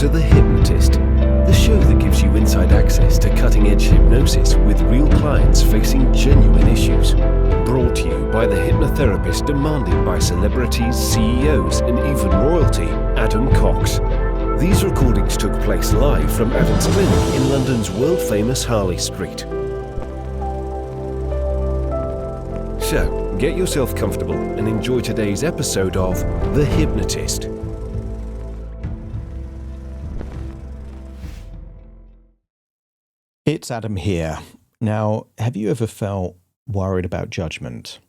to The Hypnotist, the show that gives you inside access to cutting-edge hypnosis with real clients facing genuine issues. Brought to you by the hypnotherapist demanded by celebrities, CEOs, and even royalty, Adam Cox. These recordings took place live from Adam's clinic in London's world-famous Harley Street. So, get yourself comfortable and enjoy today's episode of The Hypnotist. It's Adam here. Now, have you ever felt worried about judgment?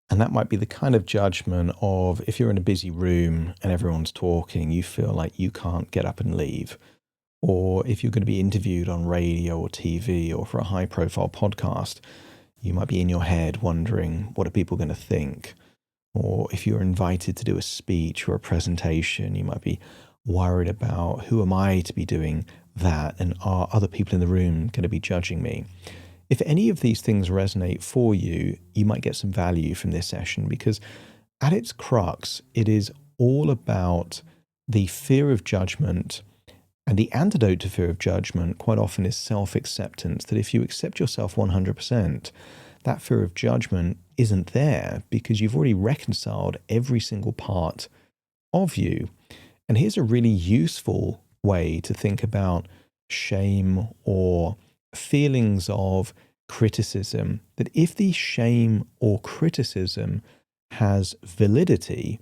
And that might be the kind of judgment of if you're in a busy room and everyone's talking, you feel like you can't get up and leave. Or if you're going to be interviewed on radio or TV or for a high-profile podcast, you might be in your head wondering, what are people going to think? Or if you're invited to do a speech or a presentation, you might be worried about, who am I to be doing that, and are other people in the room going to be judging me? If any of these things resonate for you, you might get some value from this session, because at its crux, it is all about the fear of judgment. And the antidote to fear of judgment quite often is self-acceptance, that if you accept yourself 100%, that fear of judgment isn't there because you've already reconciled every single part of you. And here's a really useful way to think about shame or feelings of criticism, that if the shame or criticism has validity,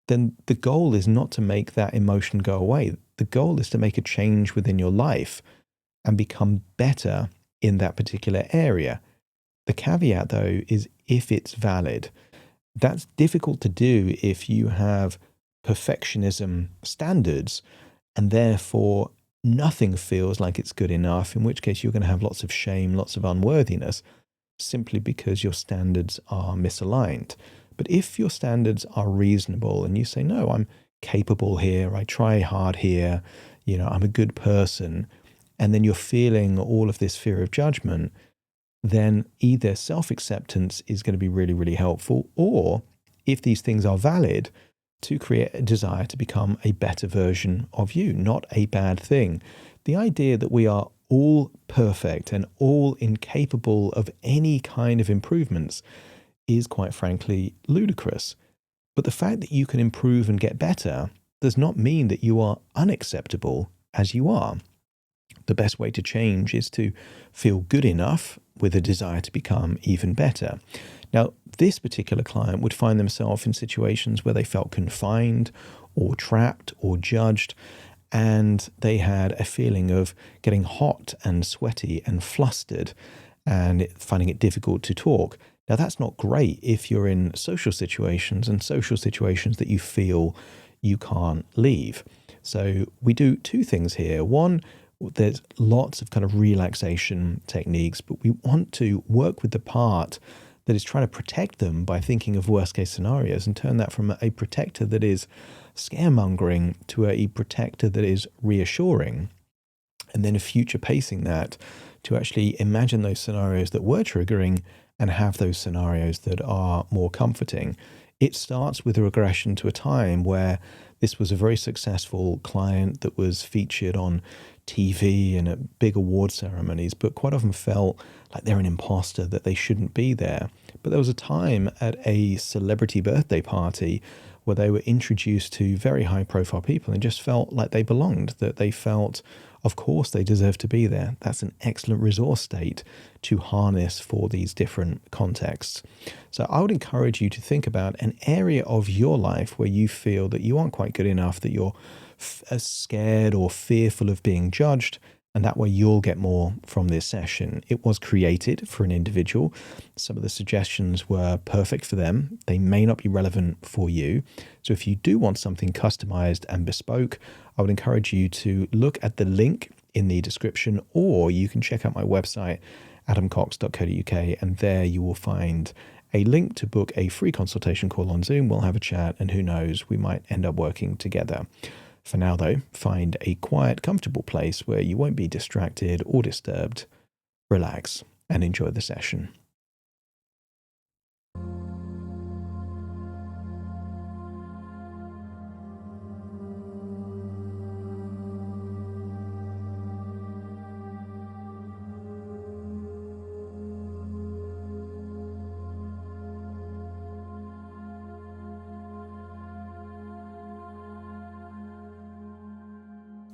then the goal is not to make that emotion go away. The goal is to make a change within your life and become better in that particular area. The caveat, though, is if it's valid. That's difficult to do if you have perfectionism standards and therefore nothing feels like it's good enough, in which case you're going to have lots of shame, lots of unworthiness, simply because your standards are misaligned. But if your standards are reasonable and you say, no, I'm capable here, I try hard here, I'm a good person, and then you're feeling all of this fear of judgment, then either self-acceptance is going to be really, really helpful, or if these things are valid, to create a desire to become a better version of you, not a bad thing. The idea that we are all perfect and all incapable of any kind of improvements is quite frankly ludicrous. But the fact that you can improve and get better does not mean that you are unacceptable as you are. The best way to change is to feel good enough with a desire to become even better. Now, this particular client would find themselves in situations where they felt confined or trapped or judged, and they had a feeling of getting hot and sweaty and flustered and finding it difficult to talk. Now, that's not great if you're in social situations and social situations that you feel you can't leave. So we do two things here. One, there's lots of kind of relaxation techniques, but we want to work with the part that is trying to protect them by thinking of worst case scenarios and turn that from a protector that is scaremongering to a protector that is reassuring. And then future pacing that to actually imagine those scenarios that were triggering and have those scenarios that are more comforting. It starts with a regression to a time where this was a very successful client that was featured on TV and at big award ceremonies, but quite often felt like they're an imposter, that they shouldn't be there. But there was a time at a celebrity birthday party where they were introduced to very high profile people and just felt like they belonged, that they felt, of course, they deserve to be there. That's an excellent resource state to harness for these different contexts. So I would encourage you to think about an area of your life where you feel that you aren't quite good enough, that you're scared or fearful of being judged, and that way you'll get more from this session. It was created for an individual. Some of the suggestions were perfect for them. They may not be relevant for you. So if you do want something customized and bespoke, I would encourage you to look at the link in the description, or you can check out my website, adamcox.co.uk, and there you will find a link to book a free consultation call on Zoom. We'll have a chat, and who knows, we might end up working together. For now, though, find a quiet, comfortable place where you won't be distracted or disturbed. Relax and enjoy the session.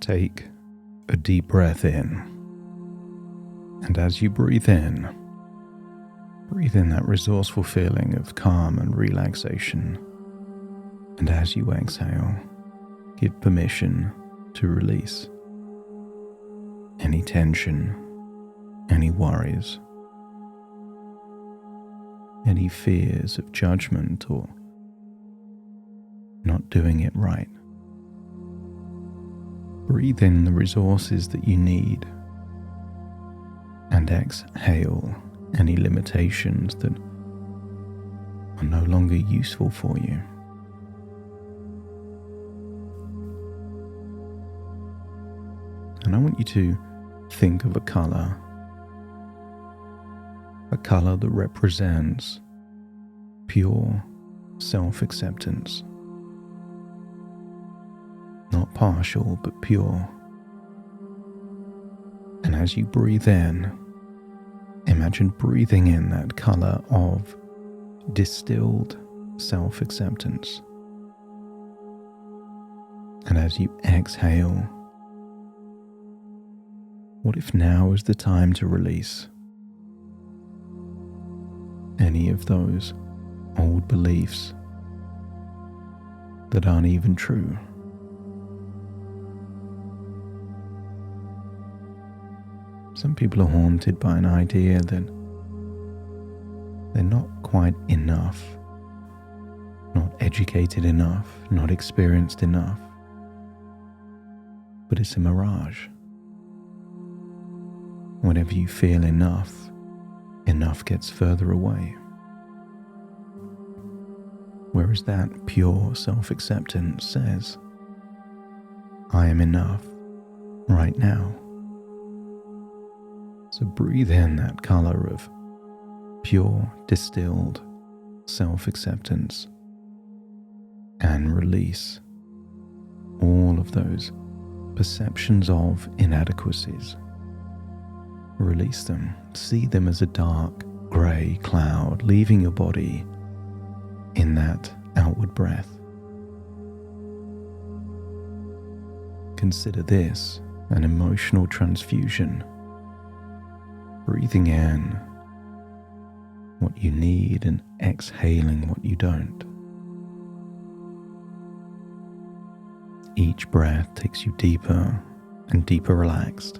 Take a deep breath in. And as you breathe in that resourceful feeling of calm and relaxation. And as you exhale, give permission to release any tension, any worries, any fears of judgment or not doing it right. Breathe in the resources that you need and exhale any limitations that are no longer useful for you. And I want you to think of a color that represents pure self-acceptance. Not partial, but pure. And as you breathe in, imagine breathing in that color of distilled self-acceptance. And as you exhale, what if now is the time to release any of those old beliefs that aren't even true? Some people are haunted by an idea that they're not quite enough, not educated enough, not experienced enough. But it's a mirage. Whenever you feel enough gets further away. Whereas that pure self-acceptance says, I am enough right now. So breathe in that color of pure, distilled self-acceptance and release all of those perceptions of inadequacies. Release them. See them as a dark, grey cloud leaving your body in that outward breath. Consider this an emotional transfusion. Breathing in what you need and exhaling what you don't. Each breath takes you deeper and deeper relaxed.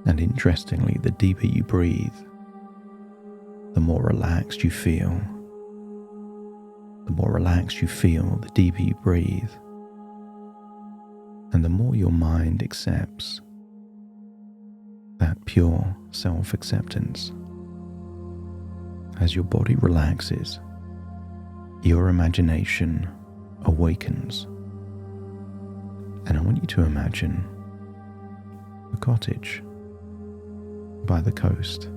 And interestingly, the deeper you breathe, the more relaxed you feel. The more relaxed you feel, the deeper you breathe. And the more your mind accepts that pure self-acceptance. As your body relaxes, your imagination awakens. And I want you to imagine a cottage by the coast,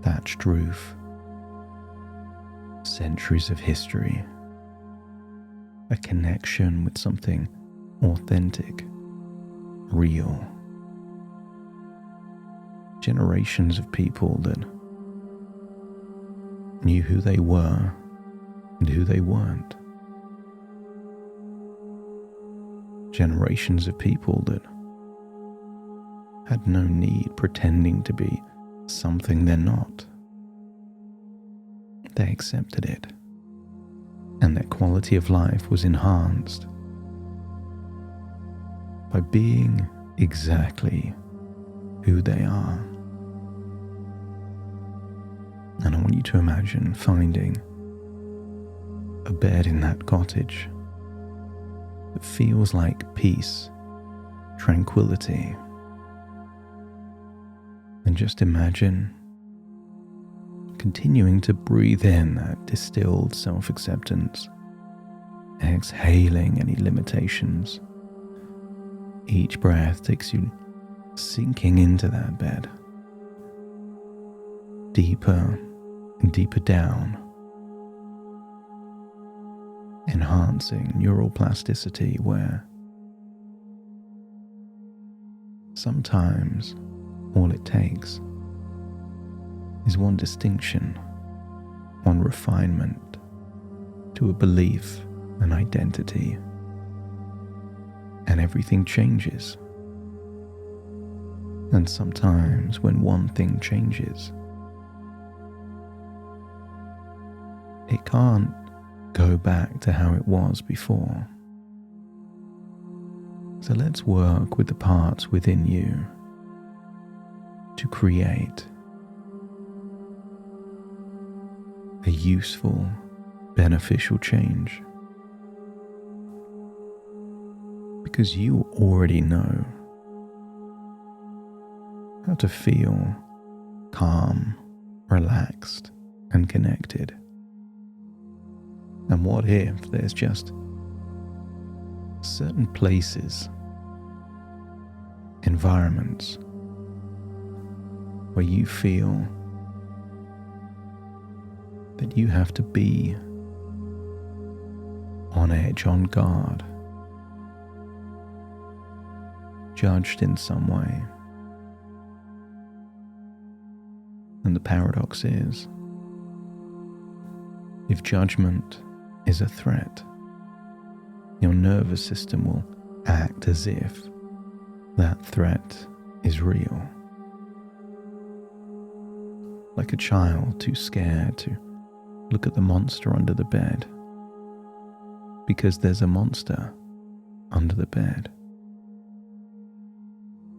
thatched roof, centuries of history, a connection with something authentic, real. Generations of people that knew who they were and who they weren't. Generations of people that had no need pretending to be something they're not. They accepted it, and their quality of life was enhanced by being exactly who they are. And I want you to imagine finding a bed in that cottage that feels like peace, tranquility. And just imagine continuing to breathe in that distilled self-acceptance, exhaling any limitations. Each breath takes you sinking into that bed, deeper and deeper down, enhancing neural plasticity where sometimes all it takes is one distinction, one refinement to a belief an identity, and everything changes. And sometimes when one thing changes, it can't go back to how it was before. So let's work with the parts within you to create a useful, beneficial change. Because you already know how to feel calm, relaxed, and connected. And what if there's just certain places, environments, where you feel that you have to be on edge, on guard, judged in some way. And the paradox is, if judgment is a threat, your nervous system will act as if that threat is real. Like a child too scared to look at the monster under the bed, because there's a monster under the bed.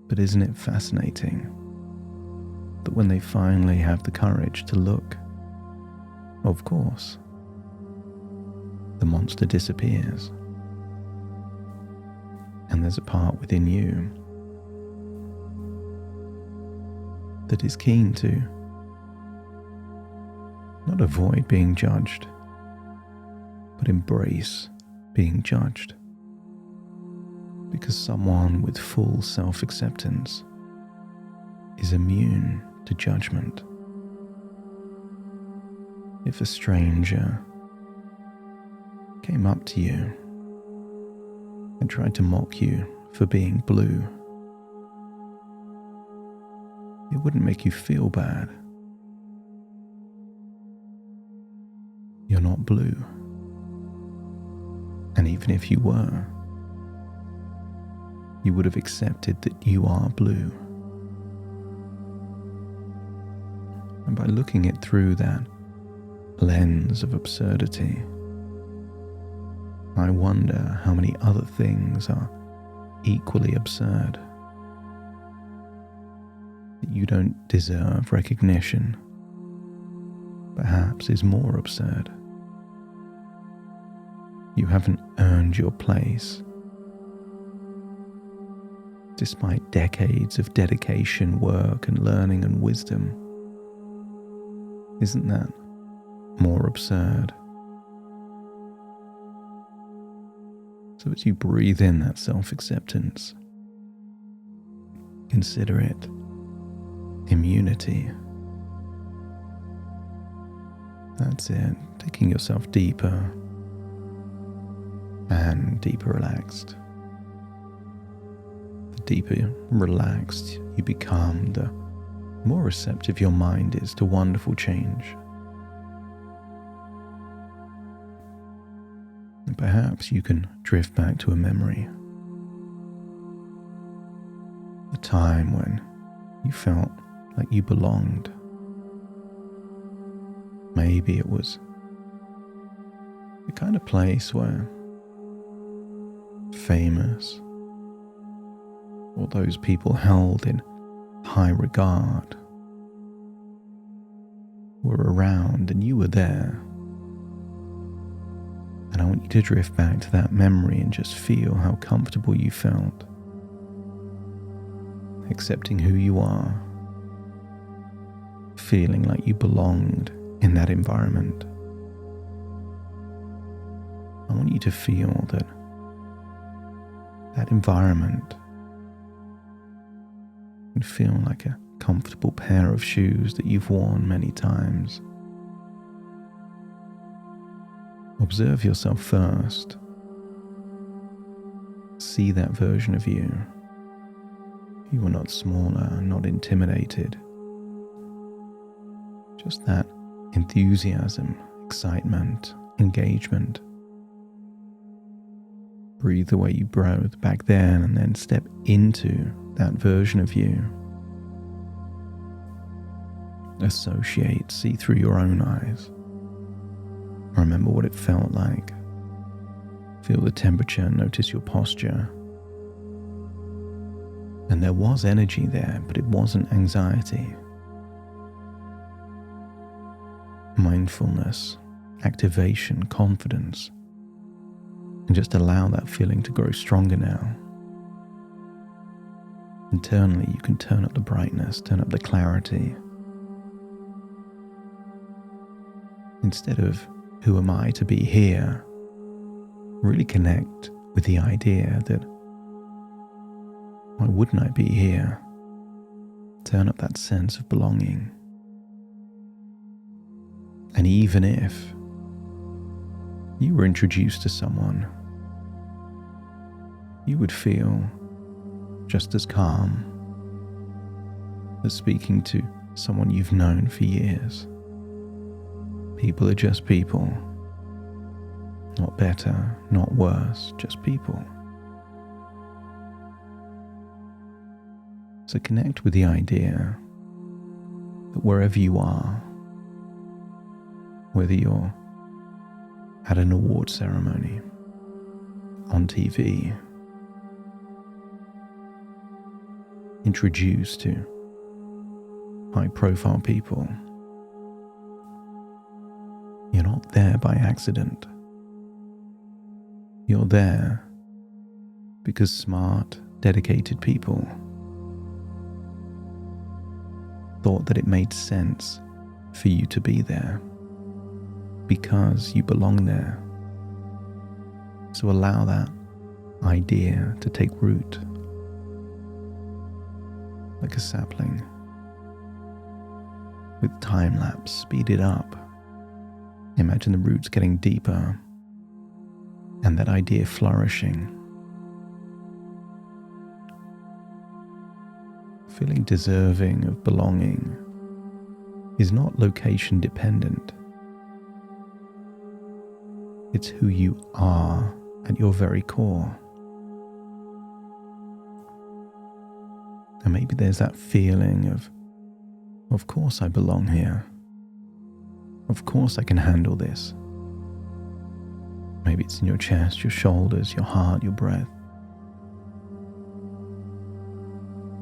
But isn't it fascinating that when they finally have the courage to look, of course, the monster disappears. And there's a part within you that is keen to not avoid being judged, but embrace being judged. Because someone with full self-acceptance is immune to judgment. If a stranger came up to you and tried to mock you for being blue, it wouldn't make you feel bad. You're not blue. And even if you were, you would have accepted that you are blue. And by looking it through that lens of absurdity, I wonder how many other things are equally absurd. That you don't deserve recognition, perhaps is more absurd. You haven't earned your place, despite decades of dedication, work, and learning and wisdom. Isn't that more absurd? So as you breathe in that self-acceptance, consider it immunity. That's it, taking yourself deeper and deeper relaxed. The deeper relaxed you become, the more receptive your mind is to wonderful change. And perhaps you can drift back to a memory. A time when you felt like you belonged. Maybe it was the kind of place where famous or those people held in high regard were around and you were there. And I want you to drift back to that memory and just feel how comfortable you felt, accepting who you are, feeling like you belonged in that environment. I want you to feel that environment can feel like a comfortable pair of shoes that you've worn many times. Observe yourself first. See that version of you. You are not smaller, not intimidated. Just that enthusiasm, excitement, engagement. Breathe the way you breathed back then, and then step into that version of you. Associate, see through your own eyes. Remember what it felt like. Feel the temperature, notice your posture. And there was energy there, but it wasn't anxiety. Mindfulness, activation, confidence. And just allow that feeling to grow stronger now. Internally, you can turn up the brightness, turn up the clarity. Instead of, who am I to be here? Really connect with the idea that, why wouldn't I be here? Turn up that sense of belonging. And even if you were introduced to someone, you would feel just as calm as speaking to someone you've known for years. People are just people. Not better, not worse, just people. So connect with the idea that wherever you are, whether you're at an award ceremony, on TV, introduced to high-profile people, you're not there by accident. You're there because smart, dedicated people thought that it made sense for you to be there because you belong there. So allow that idea to take root like a sapling. With time lapse, speed it up. Imagine the roots getting deeper and that idea flourishing. Feeling deserving of belonging is not location dependent. It's who you are at your very core. And maybe there's that feeling of course I belong here. Of course I can handle this. Maybe it's in your chest, your shoulders, your heart, your breath.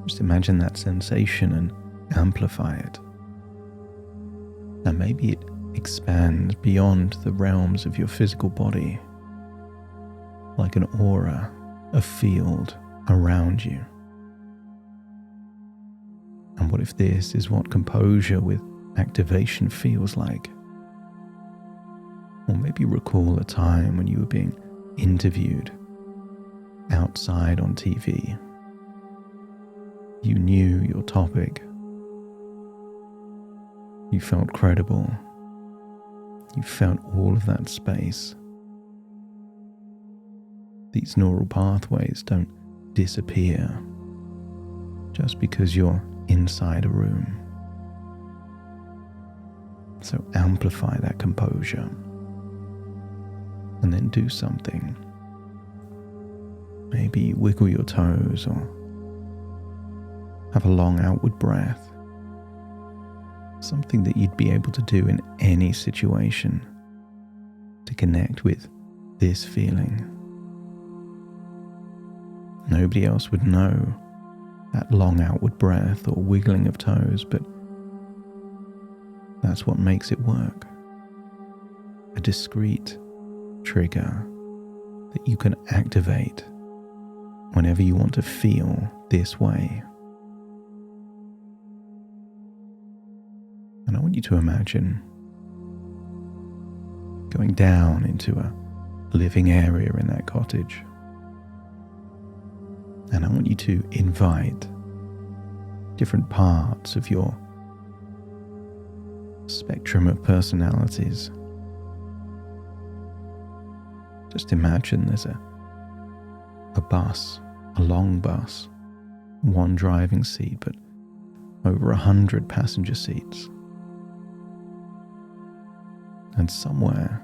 Just imagine that sensation and amplify it. And maybe it expands beyond the realms of your physical body, like an aura, a field around you. And what if this is what composure with activation feels like? Or maybe recall a time when you were being interviewed outside on TV. You knew your topic. You felt credible. You felt all of that space. These neural pathways don't disappear just because you're inside a room. So amplify that composure and then do something. Maybe wiggle your toes or have a long outward breath. Something that you'd be able to do in any situation to connect with this feeling. Nobody else would know that long outward breath or wiggling of toes, but that's what makes it work. A discrete trigger that you can activate whenever you want to feel this way. And I want you to imagine going down into a living area in that cottage. And I want you to invite different parts of your spectrum of personalities. Just imagine there's a bus, a long bus, one driving seat, but over 100 passenger seats. And somewhere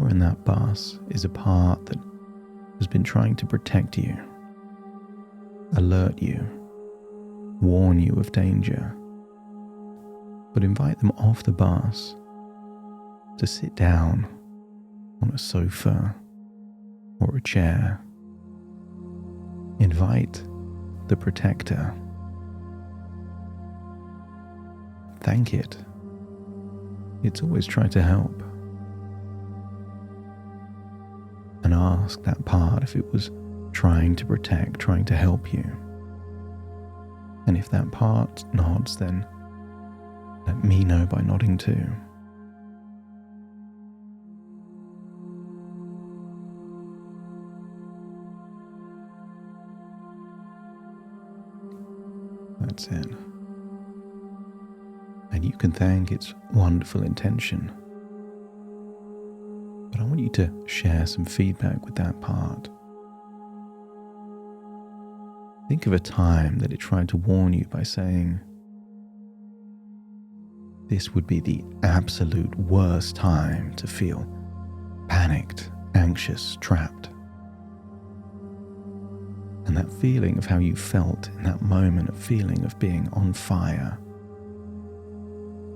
in that bus is a part that has been trying to protect you, alert you, warn you of danger. But invite them off the bus to sit down on a sofa or a chair. Invite the protector. Thank it. It's always trying to help. And ask that part if it was trying to protect, trying to help you. And if that part nods, then let me know by nodding too. That's it. And you can thank its wonderful intention. But I want you to share some feedback with that part. Think of a time that it tried to warn you by saying, this would be the absolute worst time to feel panicked, anxious, trapped. And that feeling of how you felt in that moment, of feeling of being on fire,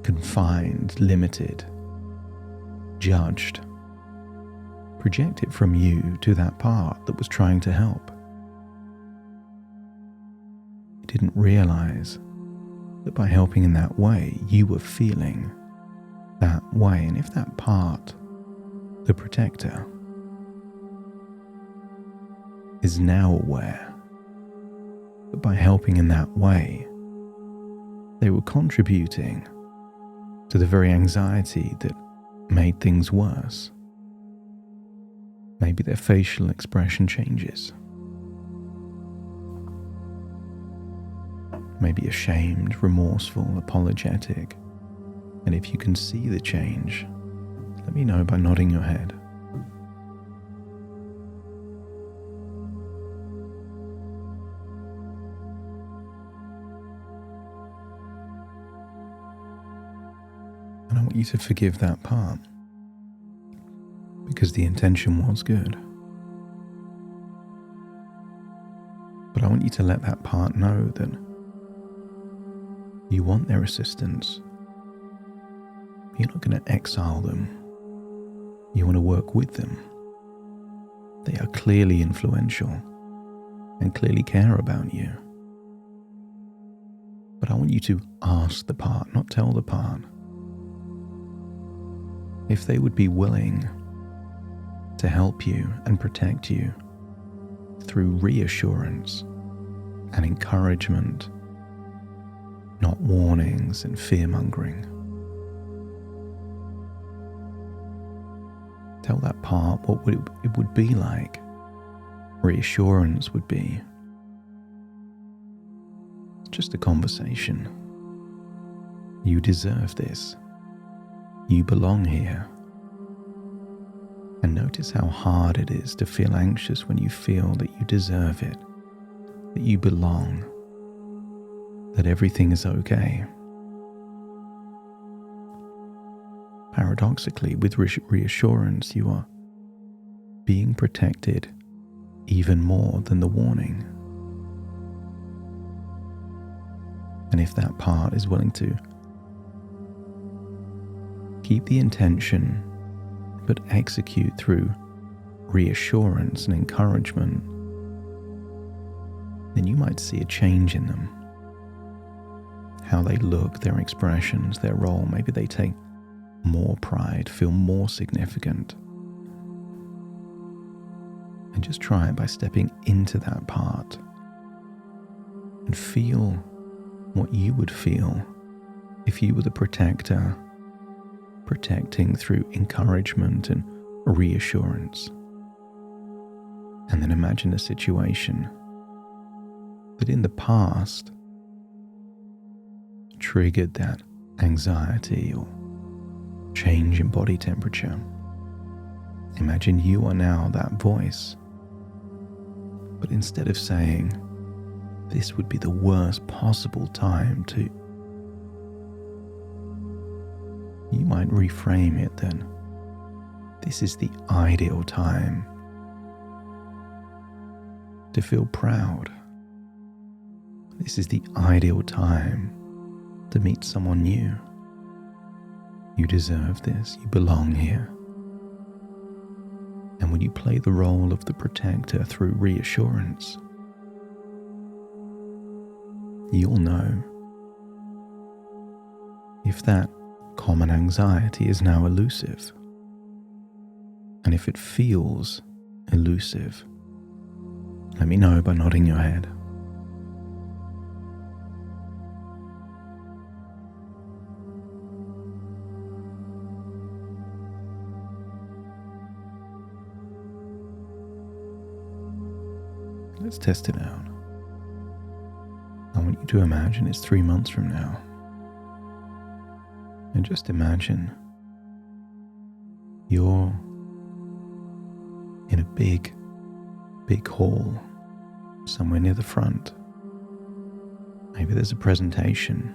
confined, limited, judged, project it from you to that part that was trying to help. You didn't realize that by helping in that way, you were feeling that way. And if that part, the protector, is now aware that by helping in that way, they were contributing to the very anxiety that made things worse, maybe their facial expression changes. Maybe ashamed, remorseful, apologetic. And if you can see the change, let me know by nodding your head. And I want you to forgive that part, because the intention was good. But I want you to let that part know that you want their assistance. You're not going to exile them. You want to work with them. They are clearly influential and clearly care about you. But I want you to ask the part, not tell the part, if they would be willing to help you and protect you through reassurance and encouragement, not warnings and fear-mongering. Tell that part what it would be like. Reassurance would be just a conversation. You deserve this. You belong here. And notice how hard it is to feel anxious when you feel that you deserve it, that you belong, that everything is okay. Paradoxically, with reassurance, you are being protected even more than the warning. And if that part is willing to keep the intention but execute through reassurance and encouragement, then you might see a change in them. How they look, their expressions, their role. Maybe they take more pride, feel more significant. And just try it by stepping into that part and feel what you would feel if you were the protector, protecting through encouragement and reassurance. And then imagine a situation that in the past triggered that anxiety or change in body temperature. Imagine you are now that voice, but instead of saying, this would be the worst possible time to, you might reframe it then. This is the ideal time to feel proud. This is the ideal time to meet someone new. You deserve this. You belong here. And when you play the role of the protector through reassurance, you'll know if that common anxiety is now elusive. And if it feels elusive, let me know by nodding your head. Let's test it out. I want you to imagine it's 3 months from now. And just imagine you're in a big hall somewhere near the front. Maybe there's a presentation.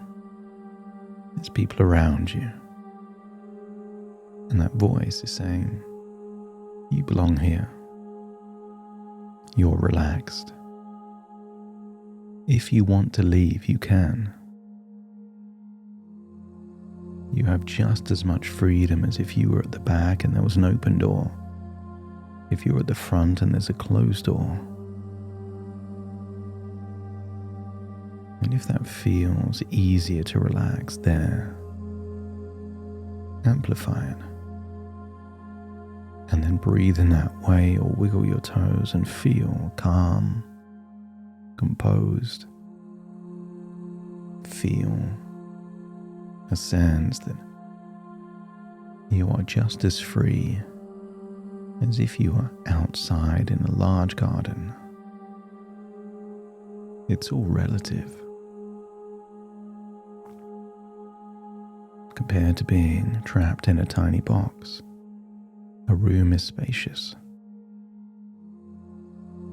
There's people around you. And that voice is saying, you belong here. You're relaxed. If you want to leave, you can. You have just as much freedom as if you were at the back and there was an open door. If you're at the front and there's a closed door. And if that feels easier to relax there, amplify it. And then breathe in that way or wiggle your toes and feel calm, composed. Feel a sense that you are just as free as if you were outside in a large garden. It's all relative compared to being trapped in a tiny box. A room is spacious.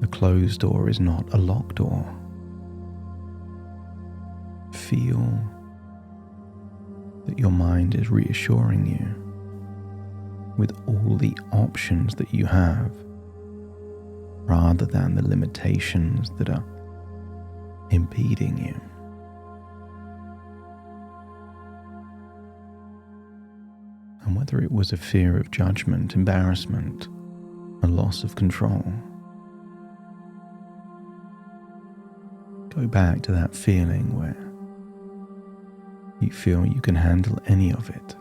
A closed door is not a locked door. Feel that your mind is reassuring you with all the options that you have, rather than the limitations that are impeding you. And whether it was a fear of judgment, embarrassment, a loss of control, go back to that feeling where you feel you can handle any of it.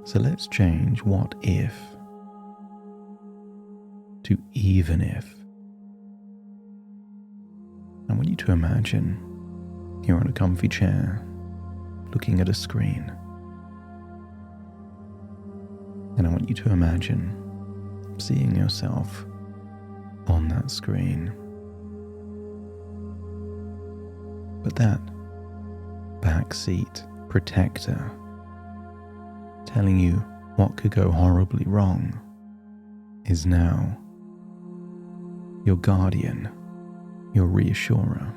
So let's change what if to even if. I want you to imagine you're on a comfy chair looking at a screen. And I want you to imagine seeing yourself on that screen. But that backseat protector telling you what could go horribly wrong is now your guardian, your reassurer.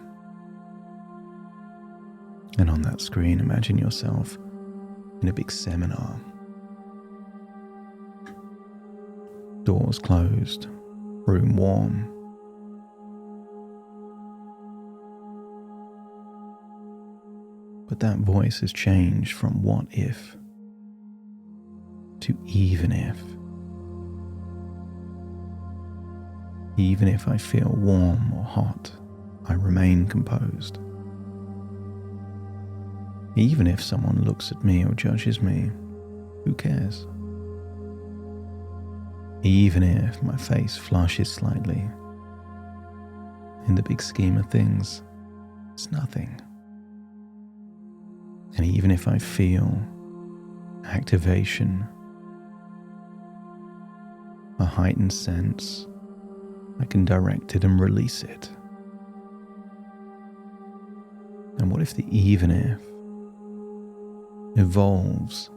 And on that screen, imagine yourself in a big seminar. Doors closed, room warm. But that voice has changed from what if to even if. Even if I feel warm or hot, I remain composed. Even if someone looks at me or judges me, who cares? Even if my face flushes slightly, in the big scheme of things, it's nothing. And even if I feel activation, a heightened sense, I can direct it and release it. And what if the even if evolves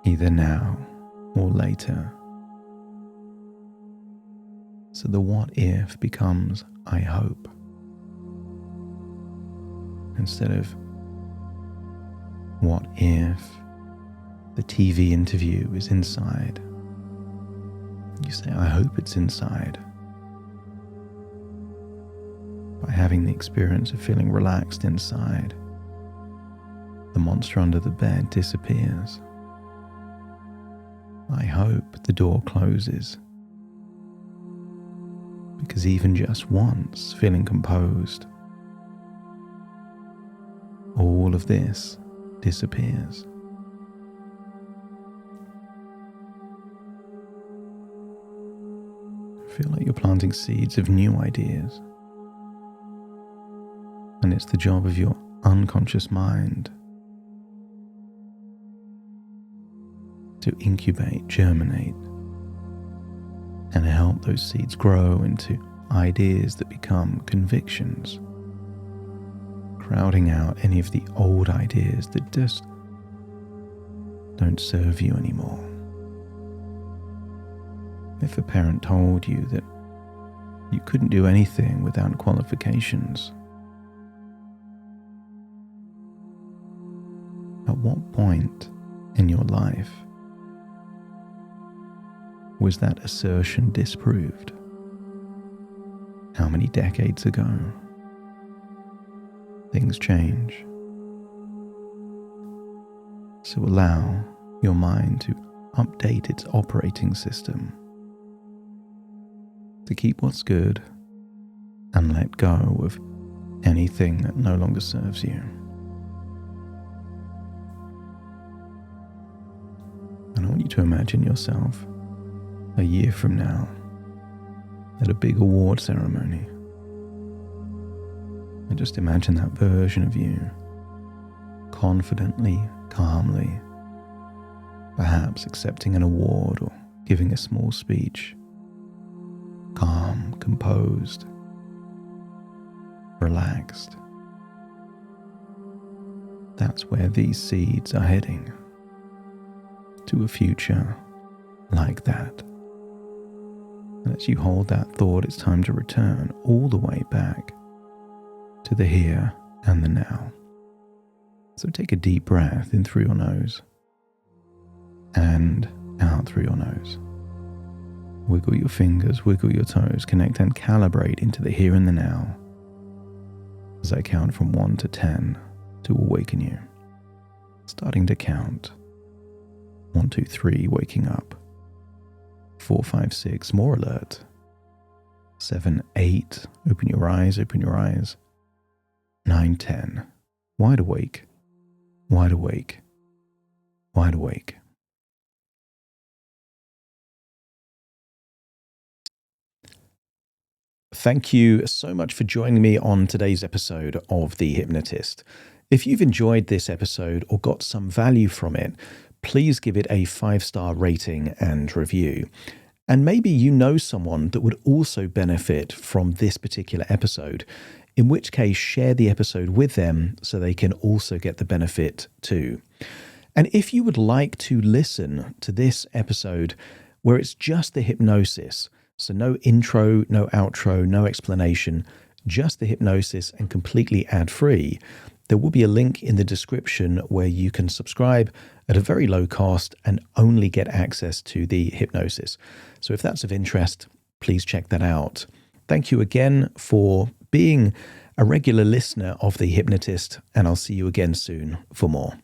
either now or later? So the what if becomes I hope. Instead of what if the TV interview is inside You say, I hope it's inside. By having the experience of feeling relaxed inside, the monster under the bed disappears. I hope the door closes. Because even just once feeling composed, all of this disappears. Feel like you're planting seeds of new ideas. And it's the job of your unconscious mind to incubate, germinate, and help those seeds grow into ideas that become convictions, crowding out any of the old ideas that just don't serve you anymore. If a parent told you that you couldn't do anything without qualifications, at what point in your life was that assertion disproved? How many decades ago? Things change. So allow your mind to update its operating system, to keep what's good and let go of anything that no longer serves you. And I want you to imagine yourself a year from now at a big award ceremony. And just imagine that version of you, confidently, calmly, perhaps accepting an award or giving a small speech. Calm, composed, relaxed. That's where these seeds are heading, to a future like that. And as you hold that thought, it's time to return all the way back to the here and the now. So take a deep breath in through your nose and out through your nose. Wiggle your fingers, wiggle your toes, connect and calibrate into the here and the now as I count from 1 to 10 to awaken you. Starting to count. 1, 2, 3, waking up. 4, 5, 6, more alert. 7, 8, open your eyes, open your eyes. 9, 10, wide awake, wide awake, wide awake. Thank you so much for joining me on today's episode of The Hypnotist. If you've enjoyed this episode or got some value from it, please give it a 5-star rating and review. And maybe you know someone that would also benefit from this particular episode, in which case share the episode with them so they can also get the benefit too. And if you would like to listen to this episode where it's just the hypnosis, so no intro, no outro, no explanation, just the hypnosis and completely ad-free, there will be a link in the description where you can subscribe at a very low cost and only get access to the hypnosis. So if that's of interest, please check that out. Thank you again for being a regular listener of The Hypnotist, and I'll see you again soon for more.